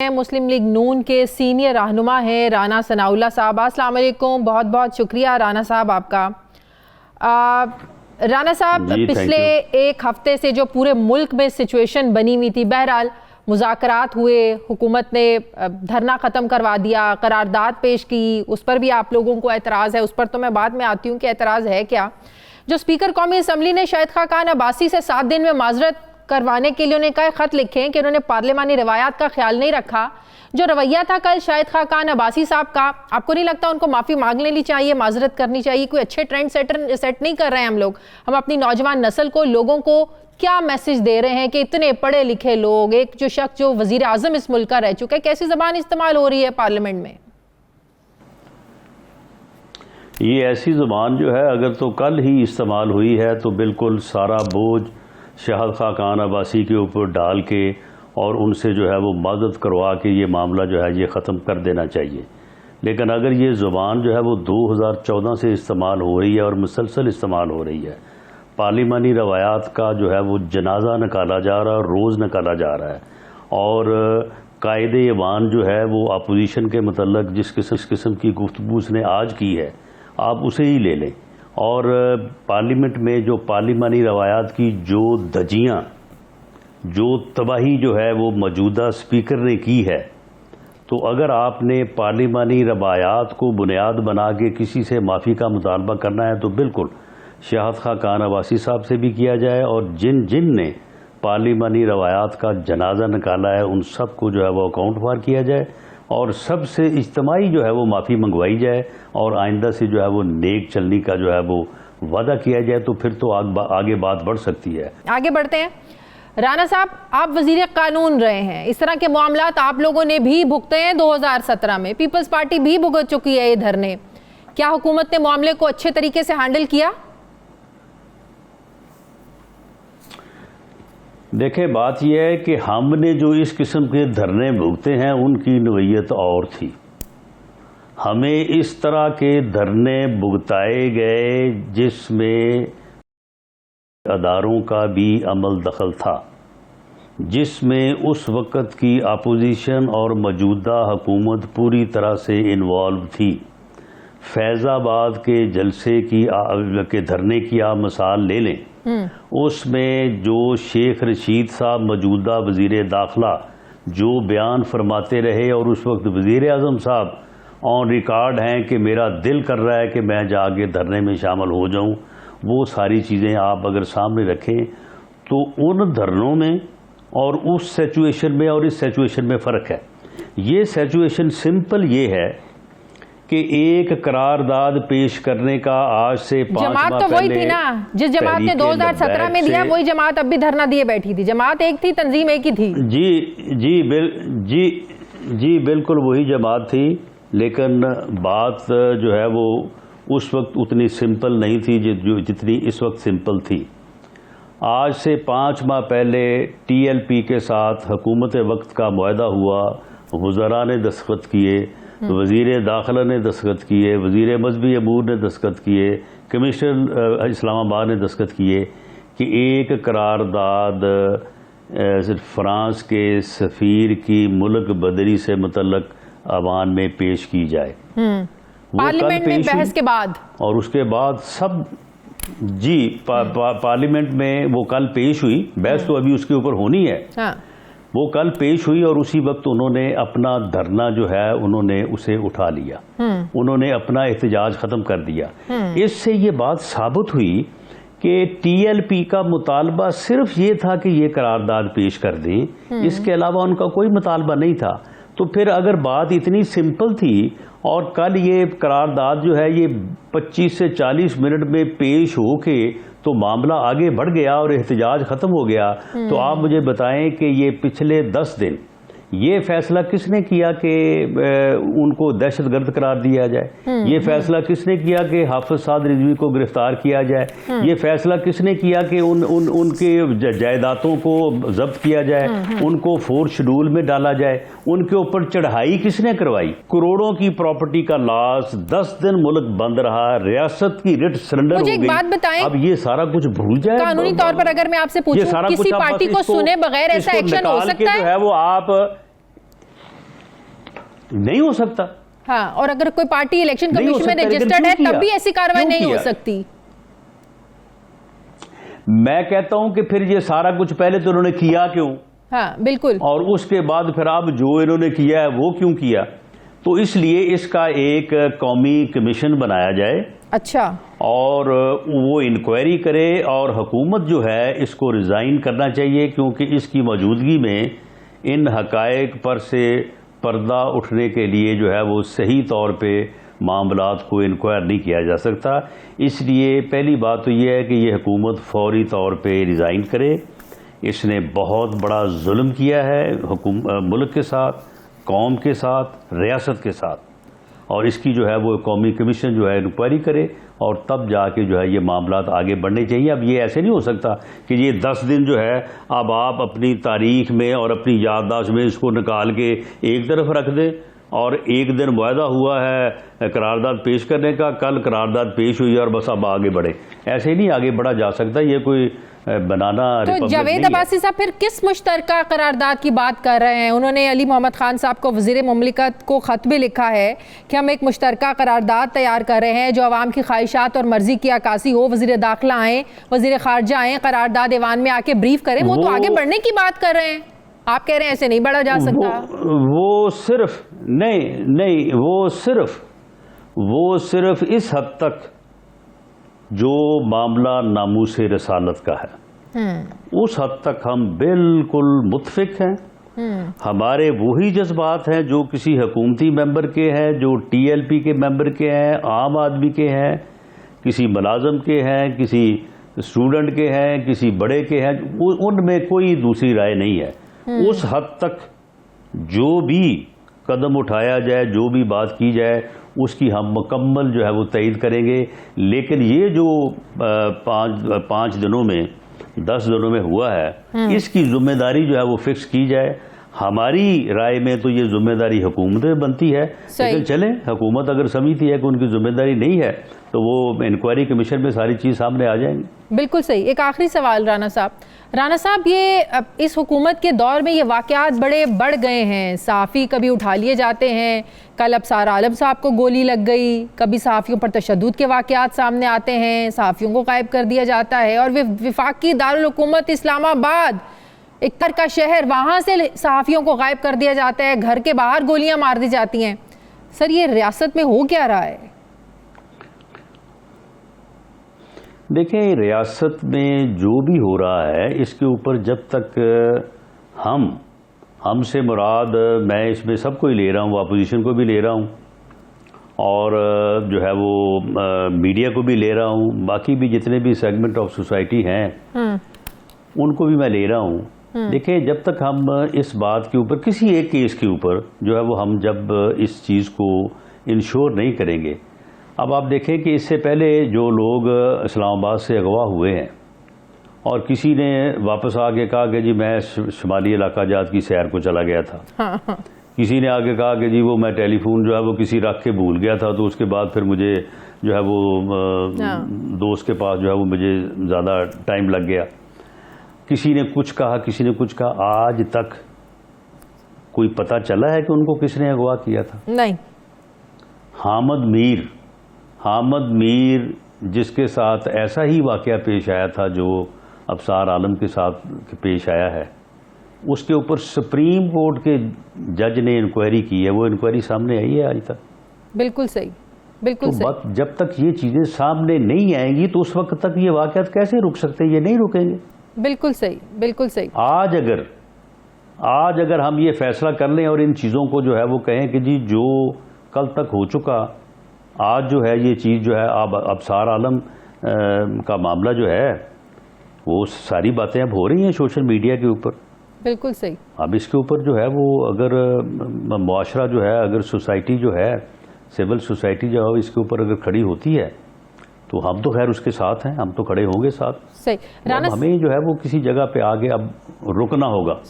مسلم league نون کے senior رہنما ہیں رانا ثناء اللہ صاحب۔ السلام علیکم، بہت بہت شکریہ رانا صاحب آپ کا۔ رانا صاحب، پچھلے ایک ہفتے سے جو پورے ملک میں سچویشن بنی ہوئی تھی، بہرحال مذاکرات ہوئے، حکومت نے دھرنا ختم کروا دیا، قرارداد پیش کی، اس پر بھی آپ لوگوں کو اعتراض ہے، اس پر تو میں بعد میں آتی ہوں کہ اعتراض ہے کیا۔ جو اسپیکر قومی اسمبلی نے شاہد خاقان عباسی سے 7 دن میں معذرت کروانے کے لیے انہیں کئی خط لکھے ہیں کہ انہوں نے پارلیمانی روایات کا خیال نہیں رکھا۔ جو رویہ تھا کل شاہد خاقان عباسی صاحب کا، آپ کو نہیں لگتا ان کو معافی مانگ لینی چاہیے، معذرت کرنی چاہیے؟ کوئی اچھے ٹرینڈ سیٹ نہیں کر رہے ہیں ہم لوگ؟ ہم اپنی نوجوان نسل کو، لوگوں کو کیا میسج دے رہے ہیں کہ اتنے پڑھے لکھے لوگ، ایک جو شخص جو وزیر اعظم اس ملک کا رہ چکا ہے، کیسی زبان استعمال ہو رہی ہے پارلیمنٹ میں؟ یہ ایسی زبان جو ہے اگر تو کل ہی استعمال ہوئی ہے تو بالکل سارا بوجھ شاہد خاقان عباسی کے اوپر ڈال کے اور ان سے جو ہے وہ معذرت کروا کے یہ معاملہ جو ہے یہ ختم کر دینا چاہیے۔ لیکن اگر یہ زبان جو ہے وہ 2014 سے استعمال ہو رہی ہے اور مسلسل استعمال ہو رہی ہے، پارلیمانی روایات کا جو ہے وہ جنازہ نکالا جا رہا ہے، روز نکالا جا رہا ہے، اور قائد ایوان جو ہے وہ اپوزیشن کے متعلق جس قسم کی گفتگو اس نے آج کی ہے، آپ اسے ہی لے لیں، اور پارلیمنٹ میں جو پارلیمانی روایات کی جو دھجیاں، جو تباہی جو ہے وہ موجودہ اسپیکر نے کی ہے، تو اگر آپ نے پارلیمانی روایات کو بنیاد بنا کے کسی سے معافی کا مطالبہ کرنا ہے تو بالکل شاہد خاقان عباسی صاحب سے بھی کیا جائے، اور جن نے پارلیمانی روایات کا جنازہ نکالا ہے ان سب کو جو ہے وہ اکاؤنٹ بار کیا جائے، اور سب سے اجتماعی جو ہے وہ معافی منگوائی جائے، اور آئندہ سے جو ہے وہ نیک چلنے کا جو ہے وہ وعدہ کیا جائے، تو پھر تو آگے بات بڑھ سکتی ہے۔ آگے بڑھتے ہیں۔ رانا صاحب، آپ وزیر قانون رہے ہیں، اس طرح کے معاملات آپ لوگوں نے بھی بھگتے ہیں 2017 میں، پیپلز پارٹی بھی بھگت چکی ہے یہ دھرنے۔ کیا حکومت نے معاملے کو اچھے طریقے سے ہینڈل کیا؟ دیکھیں، بات یہ ہے کہ ہم نے جو اس قسم کے دھرنے بھگتے ہیں ان کی نوعیت اور تھی۔ ہمیں اس طرح کے دھرنے بھگتائے گئے جس میں اداروں کا بھی عمل دخل تھا، جس میں اس وقت کی اپوزیشن اور موجودہ حکومت پوری طرح سے انوالو تھی۔ فیض آباد کے جلسے کے دھرنے کی آپ مثال لے لیں، اس میں جو شیخ رشید صاحب موجودہ وزیر داخلہ جو بیان فرماتے رہے، اور اس وقت وزیر اعظم صاحب آن ریکارڈ ہیں کہ میرا دل کر رہا ہے کہ میں جا کے دھرنے میں شامل ہو جاؤں، وہ ساری چیزیں آپ اگر سامنے رکھیں تو ان دھرنوں میں اور اس سچویشن میں اور اس سچویشن میں فرق ہے۔ یہ سچویشن سمپل یہ ہے کہ ایک قرارداد پیش کرنے کا آج سے 5 ماہ جماعت تو وہی تھی نا، جس جماعت نے 2017 میں دیا وہی جماعت اب بھی دھرنا دیے بیٹھی تھی، جماعت ایک تھی، تنظیم ایک ہی تھی۔ جی بالکل وہی جماعت تھی، لیکن بات جو ہے وہ اس وقت اتنی سمپل نہیں تھی جتنی اس وقت سمپل تھی۔ آج سے 5 ماہ پہلے ٹی ایل پی کے ساتھ حکومت وقت کا معاہدہ ہوا، وزراء نے دستخط کیے، وزیر داخلہ نے دستخط کیے، وزیر مذہبی امور نے دستخط کیے، کمشنر اسلام آباد نے دستخط کیے کہ ایک قرارداد فرانس کے سفیر کی ملک بدری سے متعلق عوام میں پیش کی جائے، پارلیمنٹ میں بحث کے بعد، اور اس کے بعد سب پارلیمنٹ میں وہ کل پیش ہوئی، بحث تو ابھی اس کے اوپر ہونی ہے، وہ کل پیش ہوئی، اور اسی وقت انہوں نے اپنا دھرنا جو ہے انہوں نے اسے اٹھا لیا، انہوں نے اپنا احتجاج ختم کر دیا۔ اس سے یہ بات ثابت ہوئی کہ ٹی ایل پی کا مطالبہ صرف یہ تھا کہ یہ قرارداد پیش کر دیں، اس کے علاوہ ان کا کوئی مطالبہ نہیں تھا۔ تو پھر اگر بات اتنی سمپل تھی اور کل یہ قرارداد جو ہے یہ 25 سے 40 منٹ میں پیش ہو کے تو معاملہ آگے بڑھ گیا اور احتجاج ختم ہو گیا، تو آپ مجھے بتائیں کہ یہ پچھلے 10 دن یہ فیصلہ کس نے کیا کہ ان کو دہشت گرد قرار دیا جائے؟ یہ فیصلہ کس نے کیا کہ حافظ سعد رضوی کو گرفتار کیا جائے؟ یہ فیصلہ کس نے کیا کہ ان کے جائیدادوں کو ضبط کیا جائے، ان کو 4 شیڈول میں ڈالا جائے؟ ان کے اوپر چڑھائی کس نے کروائی؟ کروڑوں کی پراپرٹی کا لاس، 10 دن ملک بند رہا، ریاست کی رٹ سرنڈر ہو گئی۔ اب یہ سارا کچھ بھول جائے۔ قانونی طور پر اگر میں آپ سے پوچھوں کسی پارٹی کو سنے بغیر ایسا ایکشن ہو سکتا ہے؟ جو ہے وہ آپ نہیں ہو سکتا. ہاں، اور اگر کوئی پارٹی الیکشن نہیں ہو کمیشن میں سکتا، لیکن رجسٹرڈ ہے کیوں تب بھی کیا؟ ایسی کارروائی کیوں نہیں ہو کیا؟ سکتی. میں کہتا ہوں کہ پھر یہ سارا کچھ پہلے تو انہوں نے کیا کیوں، ہاں بالکل. اور اس کے بعد پھر اب جو انہوں نے کیا ہے وہ کیوں کیا. تو اس لیے اس کا ایک قومی کمیشن بنایا جائے اچھا. اور وہ انکوائری کرے، اور حکومت جو ہے اس کو ریزائن کرنا چاہیے، کیونکہ اس کی موجودگی میں ان حقائق پر سے پردہ اٹھنے کے لیے جو ہے وہ صحیح طور پہ معاملات کو انکوائر نہیں کیا جا سکتا. اس لیے پہلی بات تو یہ ہے کہ یہ حکومت فوری طور پہ ریزائن کرے. اس نے بہت بڑا ظلم کیا ہے ملک کے ساتھ، قوم کے ساتھ، ریاست کے ساتھ، اور اس کی جو ہے وہ قومی کمیشن جو ہے انکوائری کرے، اور تب جا کے جو ہے یہ معاملات آگے بڑھنے چاہیے. اب یہ ایسے نہیں ہو سکتا کہ یہ 10 دن جو ہے اب آپ اپنی تاریخ میں اور اپنی یادداشت میں اس کو نکال کے ایک طرف رکھ دیں، اور ایک دن معاہدہ ہوا ہے قرارداد پیش کرنے کا، کل قرارداد پیش ہوئی اور بس اب آگے بڑھے. ایسے نہیں آگے بڑھا جا سکتا. یہ کوئی بنانا تو ریپبلک جاوید نہیں ہے. عباسی صاحب پھر کس مشترکہ قرارداد کی بات کر رہے ہیں؟ انہوں نے علی محمد خان صاحب کو، وزیر مملکت کو خط بھی لکھا ہے کہ ہم ایک مشترکہ قرارداد تیار کر رہے ہیں جو عوام کی خواہشات اور مرضی کی عکاسی ہو. وزیر داخلہ آئیں، وزیر خارجہ آئیں، قرارداد ایوان میں آ کے بریف کریں. وہ تو آگے بڑھنے کی بات کر رہے ہیں، آپ کہہ رہے ہیں ایسے نہیں بڑھا جا سکتا. وہ صرف اس حد تک جو معاملہ ناموس رسالت کا ہے اس حد تک ہم بالکل متفق ہیں. ہمارے وہی جذبات ہیں جو کسی حکومتی ممبر کے ہیں، جو ٹی ایل پی کے ممبر کے ہیں، عام آدمی کے ہیں، کسی ملازم کے ہیں، کسی اسٹوڈنٹ کے ہیں، کسی بڑے کے ہیں. ان میں کوئی دوسری رائے نہیں ہے. اس حد تک جو بھی قدم اٹھایا جائے، جو بھی بات کی جائے، اس کی ہم مکمل جو ہے وہ تائید کریں گے. لیکن یہ جو 5 دنوں میں 10 دنوں میں ہوا ہے، اس کی ذمہ داری جو ہے وہ فکس کی جائے. ہماری رائے میں تو یہ ذمہ داری حکومت میں بنتی ہے. لیکن چلیں، حکومت اگر سمجھتی ہے کہ ان کی ذمہ داری نہیں ہے تو وہ انکوائری کمیشن میں ساری چیز سامنے آ جائیں گی. بالکل صحیح. ایک آخری سوال رانا صاحب، یہ اس حکومت کے دور میں یہ واقعات بڑے بڑھ گئے ہیں. صحافی کبھی اٹھا لیے جاتے ہیں، کل ابصار عالم صاحب کو گولی لگ گئی، کبھی صحافیوں پر تشدد کے واقعات سامنے آتے ہیں، صحافیوں کو غائب کر دیا جاتا ہے، اور وفاقی دارالحکومت اسلام آباد ایک کا شہر، وہاں سے صحافیوں کو غائب کر دیا جاتا ہے، گھر کے باہر گولیاں مار دی جاتی ہیں. سر یہ ریاست میں ہو کیا رہا ہے؟ دیکھیں، ریاست میں جو بھی ہو رہا ہے اس کے اوپر جب تک ہم سے مراد، میں اس میں سب کو ہی لے رہا ہوں، اپوزیشن کو بھی لے رہا ہوں، اور جو ہے وہ میڈیا کو بھی لے رہا ہوں، باقی بھی جتنے بھی سیگمنٹ آف سوسائٹی ہیں ان کو بھی میں لے رہا ہوں. دیکھیں، جب تک ہم اس بات کے اوپر، کسی ایک کیس کے اوپر جو ہے وہ ہم جب اس چیز کو انشور نہیں کریں گے. اب آپ دیکھیں کہ اس سے پہلے جو لوگ اسلام آباد سے اغوا ہوئے ہیں اور کسی نے واپس آگے کہا کہ جی میں شمالی علاقہ جات کی سیر کو چلا گیا تھا، کسی نے آگے کہا کہ جی وہ میں ٹیلی فون جو ہے وہ کسی رکھ کے بھول گیا تھا، تو اس کے بعد پھر مجھے جو ہے وہ دوست کے پاس جو ہے وہ مجھے زیادہ ٹائم لگ گیا. کسی نے کچھ کہا. آج تک کوئی پتہ چلا ہے کہ ان کو کس نے اغوا کیا تھا؟ نہیں. حامد میر جس کے ساتھ ایسا ہی واقعہ پیش آیا تھا جو ابصار عالم کے ساتھ پیش آیا ہے، اس کے اوپر سپریم کورٹ کے جج نے انکوائری کی ہے. وہ انکوائری سامنے آئی ہے آج تک؟ بالکل صحیح، بالکل صحیح. جب تک یہ چیزیں سامنے نہیں آئیں گی تو اس وقت تک یہ واقعات کیسے رک سکتے ہیں؟ یہ نہیں رکیں گے. بالکل صحیح، بالکل صحیح. آج اگر ہم یہ فیصلہ کر لیں اور ان چیزوں کو جو ہے وہ کہیں کہ جی جو کل تک ہو چکا، آج جو ہے یہ چیز جو ہے ابصار عالم کا معاملہ جو ہے وہ ساری باتیں اب ہو رہی ہیں سوشل میڈیا کے اوپر. بالکل صحیح. اب اس کے اوپر جو ہے وہ اگر معاشرہ جو ہے، اگر سوسائٹی جو ہے، سول سوسائٹی جو ہے اس کے اوپر اگر کھڑی ہوتی ہے تو ہم تو خیر اس کے ساتھ ہیں، ہم تو کھڑے ہوں گے ساتھ. صحیح. ہمیں جو ہے وہ کسی جگہ پہ آگے اب رکنا ہوگا.